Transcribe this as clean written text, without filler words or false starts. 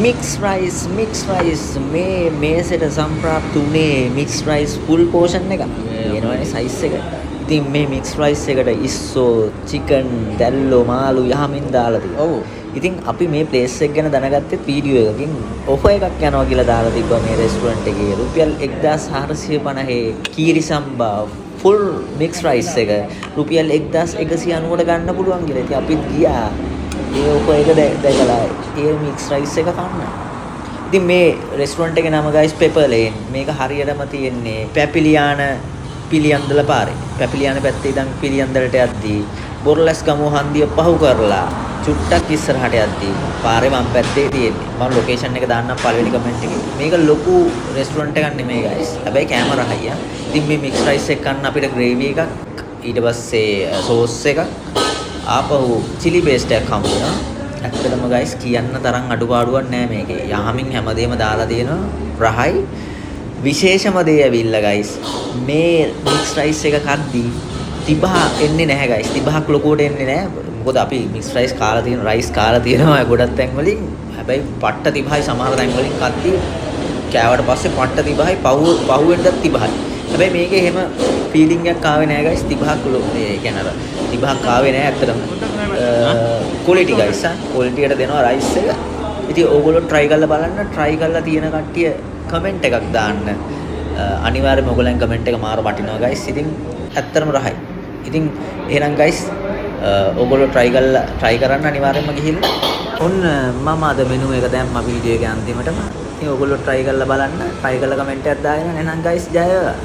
Mix rice මේ මේසෙට සම්ප්‍රාප්ත උනේ mix rice full portion එක. වෙනවනේ සයිස් එක. ඉතින් මේ මික්ස් රයිස් එකට ඉස්සෝ චිකන් දැල්ලෝ මාළු යහමින් දාලා තියෙනවා. ඔව්. ඉතින් අපි මේ ප්ලේස් එක ගැන දැනගත්තේ වීඩියෝ එකකින් ඔෆර් එකක් යනවා කියලා දාලා තිබ්බා මේ රෙස්ටුරන්ට් එකේ. රුපියල් 1450 කීරි සම්බා ෆුල් මික්ස් රයිස් එක රුපියල් 1190ට ගන්න පුළුවන් කියලා. ඉතින් අපිත් ගියා. ඒ ඔෆර් එක දැකලා ඒ මික්ස් රයිස් එක කන්න. ඉතින් මේ රෙස්ටුරන්ට් එකේ නම ගයිස් පෙපර් ලේන්. මේක හරියටම තියෙන්නේ පැපිලියාන පිළියන්දල පාරේ. පැපිලියාන පැත්තේ ඉඳන් පිළියන්දලට යද්දී බොරලැස් ගමුව හන්දිය පහු කරලා චුට්ටක් ඉස්සරහට යද්දී පාරේ වම් පැත්තේ තියෙන්නේ. මම ලොකේෂන් එක දාන්නම් පළවෙනි කමෙන්ට් එකේ. මේක ලොකු රෙස්ටුරන්ට් එකක් නෙමෙයි ගයිස්. හැබැයි කැමරා හයියා. ඉතින් මේ මික්ස් රයිස් එක කන්න අපිට ග්‍රේවි එකක් ඊට පස්සේ සෝස් එකක් ආපහු චිලි පේස්ට් එකක් හම්බ වුණා. ඇත්තටම ගයිස් කියන්න තරම් අඩුපාඩුවක් නෑ මේකේ. යහමින් හැමදේම දාලා තියෙනවා රහයි. විශේෂම දේ ඇවිල්ලා ගයිස් මේ මික්ස් රයිස් එක කද්දී තිබහ එන්නේ නැහැ ගයිස්. තිබහක් ලොකුවට එන්නේ නැහැ. මොකද අපි මික්ස් රයිස් කාලා තියෙන රයිස් කාලා තියෙනවා ගොඩක් තැන් වලින්. හැබැයි පට්ට තිබහයි සමහර තැන් වලින් කද්දී කෑවට පස්සේ පට්ට තිබහයි පහුවෙන්දත් තිබහයි. හැබැයි මේකේ එහෙම ෆීලිං එකක් ආවේ නැහැ ගයිස්. තිබහක් ඒ කියන්නේ අර තිබහක් ආවේ නැහැ ඇත්තටම. ක්වොලිටි ගයිස් ක්වොලිටි එකට දෙනවා රයිස් එක. ඉතින් ඕගොල්ලෝ try කරලා බලන්න. try කරලා තියෙන කට්ටිය කමෙන්ට් එකක් දාන්න. අනිවාර්යයෙන්ම ඔයගොල්ලන් කමෙන්ට් එක මාර වටිනවා ගයිස්. ඉතින් ඇත්තටම රහයි. ඉතින් එහෙනම් ගයිස් ඔයගොල්ලෝ try කරන්න අනිවාර්යයෙන්ම ගිහිල්ලා. ඔන්න මම අද මෙනු එක දැම්මා වීඩියෝ එකේ අන්තිමටම. ඉතින් ඔයගොල්ලෝ try කරලා බලන්න. try කරලා කමෙන්ට් එකක් දාගෙන එහෙනම් ගයිස් ජය වේවා.